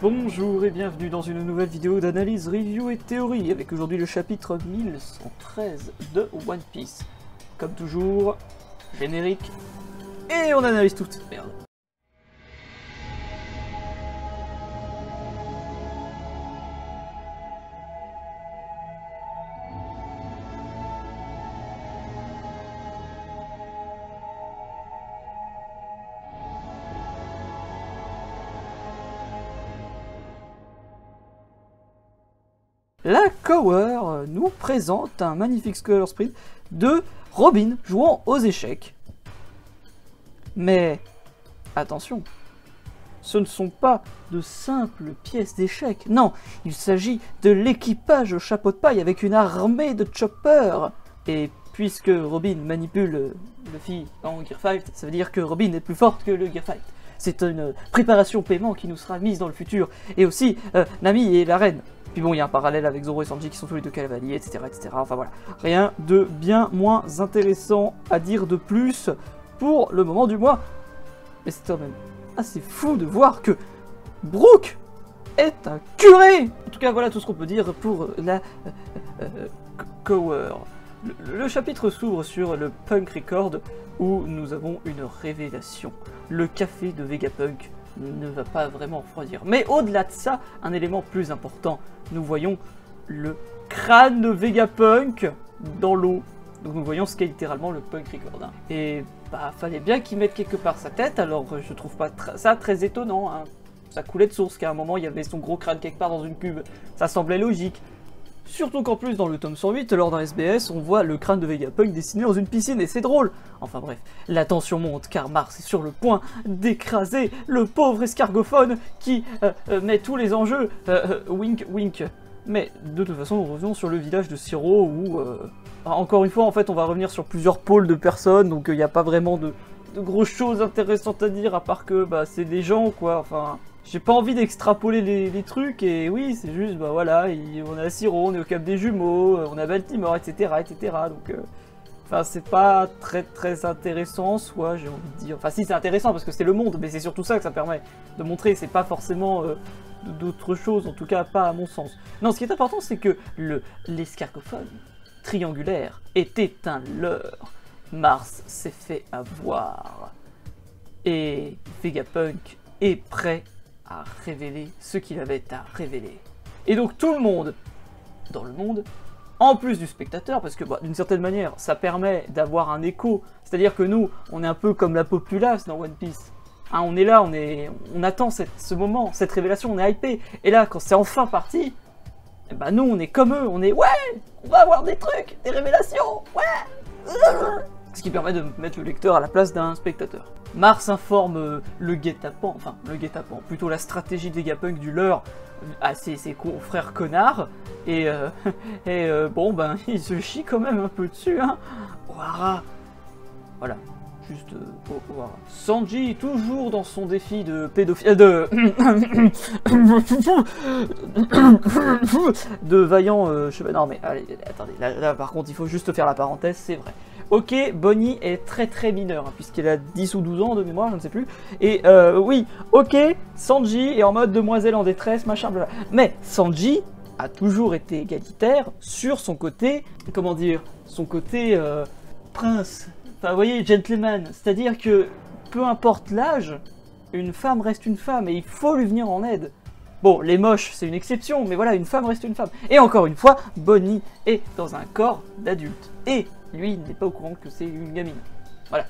Bonjour et bienvenue dans une nouvelle vidéo d'analyse, review et théorie, avec aujourd'hui le chapitre 1113 de One Piece. Comme toujours, générique, et on analyse toute cette merde. La Cower nous présente un magnifique Scholar Sprint de Robin jouant aux échecs. Mais attention, ce ne sont pas de simples pièces d'échecs. Non, il s'agit de l'équipage au chapeau de paille avec une armée de choppers. Et puisque Robin manipule Luffy en Gear Fight, ça veut dire que Robin est plus forte que le Gear Fight. C'est une préparation paiement qui nous sera mise dans le futur. Et aussi, Nami et la reine. Puis bon, il y a un parallèle avec Zoro et Sanji qui sont tous les deux cavaliers, etc., etc. Enfin voilà, rien de bien moins intéressant à dire de plus pour le moment du mois. Mais c'est quand même assez fou de voir que Brook est un curé. En tout cas, voilà tout ce qu'on peut dire pour la Cower. Le chapitre s'ouvre sur le Punk Record où nous avons une révélation. Le café de Vegapunk ne va pas vraiment refroidir. Mais au-delà de ça, un élément plus important, nous voyons le crâne de Vegapunk dans l'eau. Donc nous voyons ce qu'est littéralement le Punk Record. Hein. Et bah fallait bien qu'il mette quelque part sa tête, alors je trouve pas ça très étonnant. Hein. Ça coulait de source qu'à un moment il y avait son gros crâne quelque part dans une cube. Ça semblait logique. Surtout qu'en plus dans le tome 108, lors d'un SBS, on voit le crâne de Vegapunk dessiné dans une piscine et c'est drôle. Enfin bref, la tension monte car Mars est sur le point d'écraser le pauvre escargophone qui met tous les enjeux, wink wink. Mais de toute façon, nous revenons sur le village de Siro où, encore une fois, en fait, on va revenir sur plusieurs pôles de personnes, donc il n'y a pas vraiment de grosses choses intéressantes à dire à part que bah, c'est des gens quoi, enfin... J'ai pas envie d'extrapoler les trucs, et oui, c'est juste, bah voilà, on est à Siro, on est au Cap des Jumeaux, on a Baltimore, etc., etc., donc... Enfin, c'est pas très intéressant, soit, j'ai envie de dire... Enfin, si, c'est intéressant, parce que c'est le monde, mais c'est surtout ça que ça permet de montrer, c'est pas forcément d'autres choses, en tout cas, pas à mon sens. Non, ce qui est important, c'est que l'escargophone triangulaire était un leurre. Mars s'est fait avoir. Et Vegapunk est prêt à révéler ce qu'il avait à révéler. Et donc tout le monde, dans le monde, en plus du spectateur, parce que bah, d'une certaine manière, ça permet d'avoir un écho, c'est-à-dire que nous, on est un peu comme la populace dans One Piece. Hein, on est là, on attend ce moment, cette révélation, on est hypé. Et là, quand c'est enfin parti, eh ben, nous, on est comme eux, on est « Ouais, on va avoir des trucs, des révélations, ouais !» Ce qui permet de mettre le lecteur à la place d'un spectateur. Mars informe le guet-apens, enfin le guet-apens, plutôt la stratégie de Vegapunk du leurre à ses confrères connards, et bon ben il se chie quand même un peu dessus, hein. Ohara. Voilà, juste Ohara. Sanji, toujours dans son défi de pédophile, de vaillant cheval. Non mais allez, attendez, là par contre il faut juste faire la parenthèse, c'est vrai. Ok, Bonnie est très mineure, hein, puisqu'elle a 10 ou 12 ans de mémoire, je ne sais plus. Et oui, ok, Sanji est en mode demoiselle en détresse, machin, blablabla. Mais Sanji a toujours été égalitaire sur son côté, comment dire, son côté prince, enfin vous voyez, gentleman. C'est-à-dire que, peu importe l'âge, une femme reste une femme et il faut lui venir en aide. Bon, les moches, c'est une exception, mais voilà, une femme reste une femme. Et encore une fois, Bonnie est dans un corps d'adulte. Et lui n'est pas au courant que c'est une gamine. Voilà.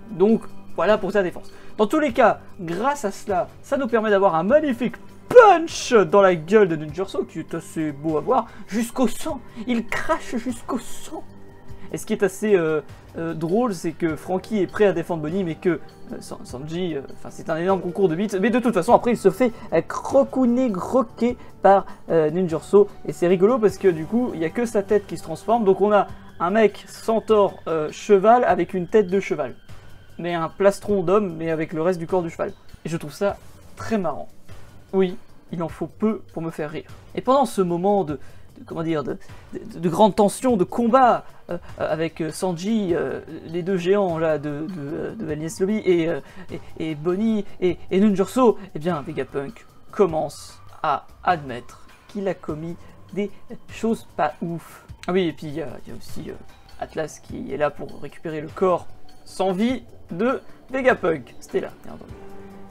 Donc, voilà pour sa défense. Dans tous les cas, grâce à cela, ça nous permet d'avoir un magnifique punch dans la gueule de Ninjurso, qui est assez beau à voir, jusqu'au sang. Il crache jusqu'au sang. Et ce qui est assez drôle, c'est que Franky est prêt à défendre Bonnie, mais que Sanji, enfin c'est un énorme concours de beats, mais de toute façon après il se fait crocouner, croquer par Ninjurso, et c'est rigolo parce que du coup il n'y a que sa tête qui se transforme, donc on a un mec centaure cheval avec une tête de cheval, mais un plastron d'homme, mais avec le reste du corps du cheval. Et je trouve ça très marrant. Oui, il en faut peu pour me faire rire. Et pendant ce moment de comment dire, de grande tension, de combat avec Sanji, les deux géants là de Enies Lobby et Bonnie et Ninjurso, eh bien Vegapunk commence à admettre qu'il a commis des choses pas ouf. Ah oui, et puis il y a aussi Atlas qui est là pour récupérer le corps sans vie de Vegapunk. C'était là, bien entendu.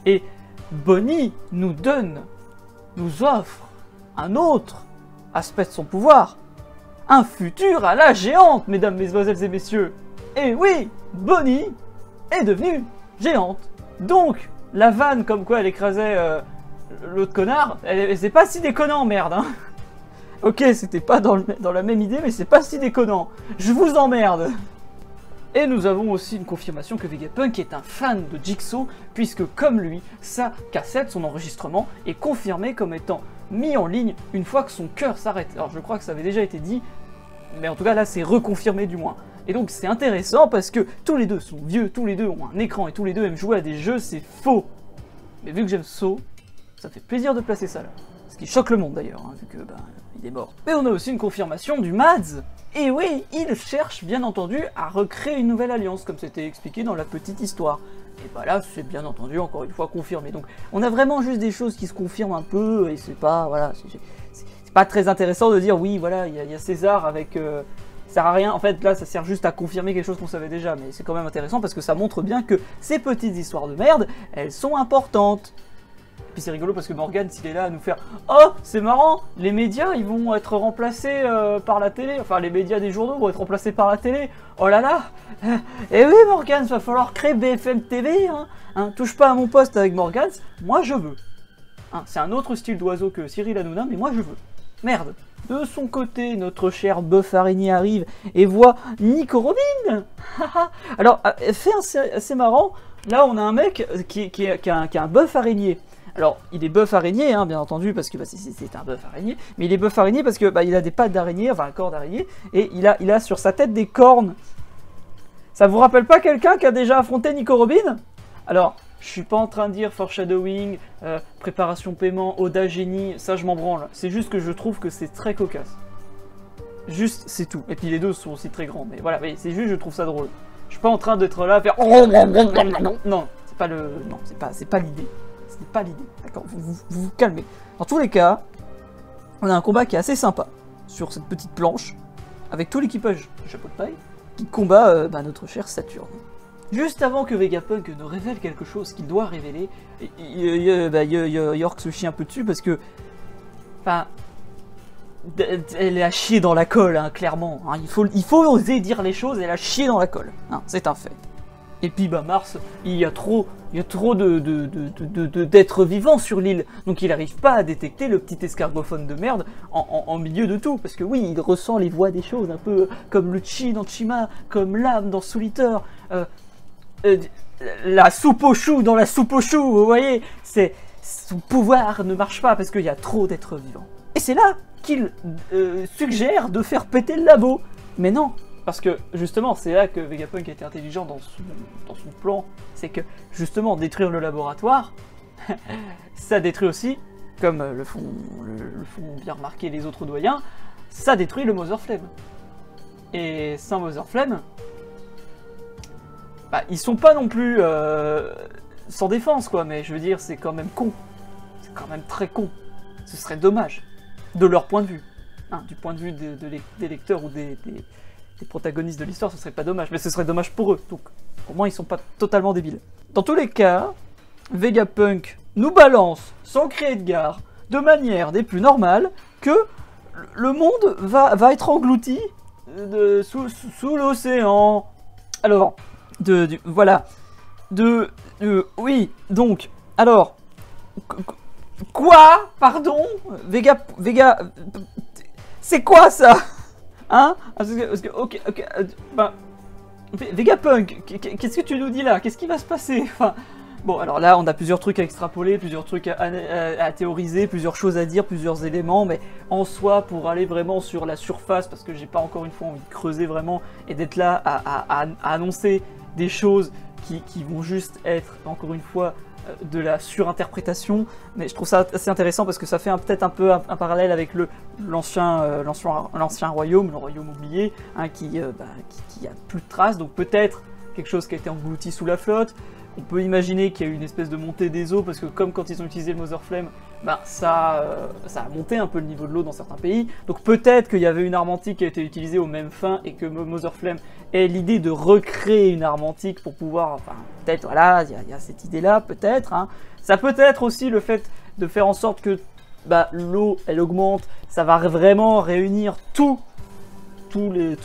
Et Bonnie nous offre un autre aspect de son pouvoir. Un futur à la géante, mesdames, mesdemoiselles et messieurs. Et oui, Bonnie est devenue géante. Donc, la vanne comme quoi elle écrasait l'autre connard, c'est pas si déconnant, merde, hein. Ok, c'était pas dans la même idée, mais c'est pas si déconnant. Je vous emmerde. Et nous avons aussi une confirmation que Vegapunk est un fan de Jigsaw, puisque comme lui, sa cassette, son enregistrement, est confirmé comme étant mis en ligne une fois que son cœur s'arrête. Alors je crois que ça avait déjà été dit, mais en tout cas là c'est reconfirmé du moins. Et donc c'est intéressant parce que tous les deux sont vieux, tous les deux ont un écran et tous les deux aiment jouer à des jeux, c'est faux. Mais vu que j'aime Saw, ça fait plaisir de placer ça là. Ce qui choque le monde d'ailleurs, hein, vu que il est mort. Mais on a aussi une confirmation du Mads. Et oui, il cherche bien entendu à recréer une nouvelle alliance, comme c'était expliqué dans la petite histoire. Et bah là, c'est bien entendu encore une fois confirmé. Donc on a vraiment juste des choses qui se confirment un peu, et c'est pas, voilà, c'est pas très intéressant de dire oui, voilà, il y a César avec... ça sert à rien, en fait là ça sert juste à confirmer quelque chose qu'on savait déjà, mais c'est quand même intéressant parce que ça montre bien que ces petites histoires de merde, elles sont importantes. Et puis c'est rigolo parce que Morgan, s'il est là à nous faire « Oh, c'est marrant, les médias, ils vont être remplacés par la télé, enfin les médias des journaux vont être remplacés par la télé, oh là là !» Eh oui Morgan, il va falloir créer BFM TV, hein, touche pas à mon poste avec Morgan, moi je veux. Hein, c'est un autre style d'oiseau que Cyril Hanouna, mais moi je veux. Merde. De son côté, notre cher bœuf araignée arrive et voit Nico Robin. Alors, fait assez marrant, là on a un mec qui a un bœuf araignée. Alors, il est bœuf araignée, hein, bien entendu, parce que c'est un bœuf araignée, mais il est bœuf araignée parce que il a des pattes d'araignée, enfin un corps d'araignée, et il a sur sa tête des cornes. Ça vous rappelle pas quelqu'un qui a déjà affronté Nico Robin? Alors, je suis pas en train de dire foreshadowing, préparation paiement, Oda génie, ça je m'en branle. C'est juste que je trouve que c'est très cocasse. Juste, c'est tout. Et puis les deux sont aussi très grands, mais voilà, c'est juste je trouve ça drôle. Je suis pas en train d'être là à faire... Non, c'est pas le... Non, c'est pas l'idée. Ce n'est pas l'idée, d'accord, vous calmez. Dans tous les cas, on a un combat qui est assez sympa, sur cette petite planche, avec tout l'équipage de Chapeau de Paille, qui combat notre cher Saturne. Juste avant que Vegapunk ne révèle quelque chose qu'il doit révéler, York se chie un peu dessus parce que... Enfin... Elle a chié dans la colle, hein, clairement. Hein, il faut oser dire les choses, elle a chié dans la colle. Hein, c'est un fait. Et puis Mars, il y a trop d'êtres vivants sur l'île, donc il n'arrive pas à détecter le petit escargophone de merde en milieu de tout, parce que oui, il ressent les voix des choses, un peu comme le chi dans Chima, comme l'âme dans Soul Eater, la soupe aux choux dans la soupe aux choux, vous voyez, son pouvoir ne marche pas parce qu'il y a trop d'êtres vivants. Et c'est là qu'il suggère de faire péter le labo, mais non. Parce que, justement, c'est là que Vegapunk a été intelligent dans son plan, c'est que, justement, détruire le laboratoire, ça détruit aussi, comme le font bien remarquer les autres doyens, ça détruit le Mother Flame. Et sans Mother Flame, ils sont pas non plus sans défense, quoi, mais je veux dire, c'est quand même con. C'est quand même très con. Ce serait dommage, de leur point de vue. Hein, du point de vue des lecteurs ou des protagonistes de l'histoire, ce serait pas dommage, mais ce serait dommage pour eux, donc au moins ils sont pas totalement débiles. Dans tous les cas, Vegapunk nous balance, sans créer de gare, de manière des plus normales, que le monde va être englouti sous l'océan. Alors, voilà, oui, donc, alors, quoi? Pardon? C'est quoi ça? Hein? Parce que ok, Vegapunk, qu'est-ce que tu nous dis là? Qu'est-ce qui va se passer? Enfin, bon, alors là, on a plusieurs trucs à extrapoler, plusieurs trucs à théoriser, plusieurs choses à dire, plusieurs éléments, mais en soi, pour aller vraiment sur la surface, parce que j'ai pas encore une fois envie de creuser vraiment et d'être là à annoncer des choses qui vont juste être, encore une fois, de la surinterprétation, mais je trouve ça assez intéressant parce que ça fait peut-être un peu un parallèle avec l'ancien royaume, le royaume oublié, hein, qui a plus de traces, donc peut-être quelque chose qui a été englouti sous la flotte. On peut imaginer qu'il y a eu une espèce de montée des eaux, parce que comme quand ils ont utilisé le Mother Flame, ben, ça a monté un peu le niveau de l'eau dans certains pays. Donc peut-être qu'il y avait une arme antique qui a été utilisée aux mêmes fins et que Mother Flame ait l'idée de recréer une arme antique pour pouvoir... Enfin, peut-être, voilà, il y a cette idée-là, peut-être. Hein. Ça peut être aussi le fait de faire en sorte que bah, l'eau, elle augmente. Ça va vraiment réunir tous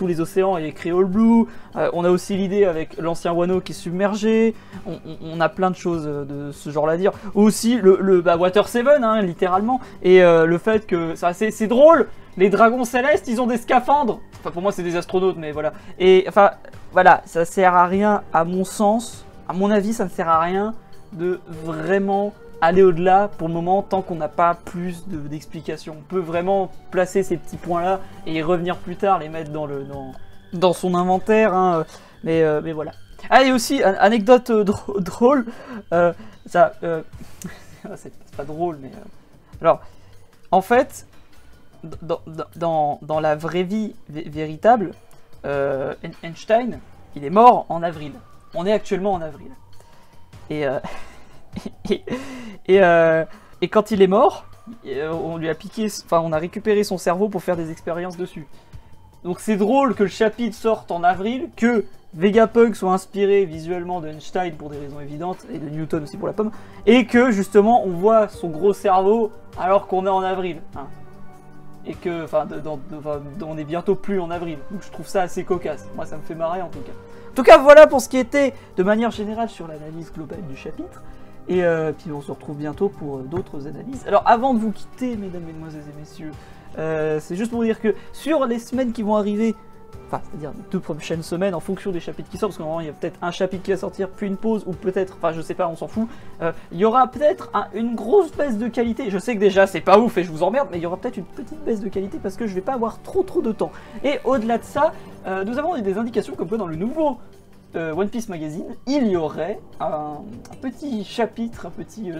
les océans et créer All Blue. On a aussi l'idée avec l'ancien Wano qui est submergé. On a plein de choses de ce genre-là à dire. Aussi le Water 7, hein, littéralement. Et le fait que c'est drôle. Les dragons célestes, ils ont des scaphandres. Enfin, pour moi, c'est des astronautes, mais voilà. Et enfin, voilà, ça sert à rien, à mon sens. À mon avis, ça ne sert à rien de vraiment aller au-delà pour le moment tant qu'on n'a pas plus d'explications. On peut vraiment placer ces petits points-là et y revenir plus tard, les mettre dans son inventaire. Hein, mais voilà. Ah, et aussi, anecdote drôle. C'est pas drôle, mais... Alors, en fait, dans la vraie vie véritable, Einstein, il est mort en avril. On est actuellement en avril. Et quand il est mort, on lui a piqué, enfin on a récupéré son cerveau pour faire des expériences dessus. Donc c'est drôle que le chapitre sorte en avril, que Vegapunk soit inspiré visuellement de Einstein pour des raisons évidentes, et de Newton aussi pour la pomme, et que justement on voit son gros cerveau alors qu'on est en avril. Hein. Et que, enfin, on est bientôt plus en avril. Donc je trouve ça assez cocasse. Moi ça me fait marrer en tout cas. En tout cas voilà pour ce qui était de manière générale sur l'analyse globale du chapitre. Et puis on se retrouve bientôt pour d'autres analyses. Alors avant de vous quitter, mesdames, mesdemoiselles et messieurs, c'est juste pour dire que sur les semaines qui vont arriver, enfin c'est-à-dire les 2 prochaines semaines en fonction des chapitres qui sortent, parce qu'en moment il y a peut-être un chapitre qui va sortir, puis une pause, ou peut-être, enfin je sais pas, on s'en fout, il y aura peut-être une grosse baisse de qualité. Je sais que déjà c'est pas ouf et je vous emmerde, mais il y aura peut-être une petite baisse de qualité parce que je vais pas avoir trop de temps. Et au-delà de ça, nous avons eu des indications comme quoi dans le nouveau One Piece Magazine, il y aurait un petit chapitre, un petit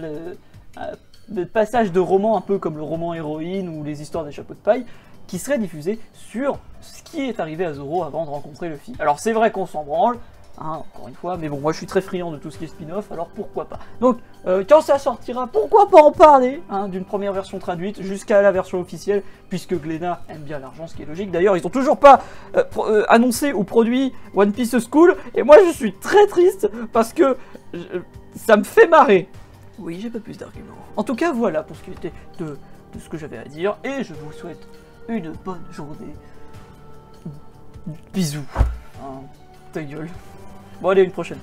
passage de roman, un peu comme le roman Héroïne ou les histoires des chapeaux de paille, qui serait diffusé sur ce qui est arrivé à Zoro avant de rencontrer Luffy. Alors c'est vrai qu'on s'en branle, hein, encore une fois, mais bon, moi je suis très friand de tout ce qui est spin-off, alors pourquoi pas. Donc, quand ça sortira, pourquoi pas en parler, hein, d'une première version traduite jusqu'à la version officielle, puisque Glénat aime bien l'argent, ce qui est logique. D'ailleurs, ils ont toujours pas annoncé ou produit One Piece School, et moi je suis très triste, parce que ça me fait marrer. Oui, j'ai pas plus d'arguments. En tout cas, voilà pour ce qui était de ce que j'avais à dire, et je vous souhaite une bonne journée. Bisous. Hein, ta gueule. Bon, allez, une prochaine.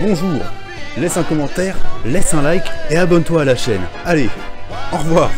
Bonjour, laisse un commentaire, laisse un like et abonne-toi à la chaîne. Allez, au revoir.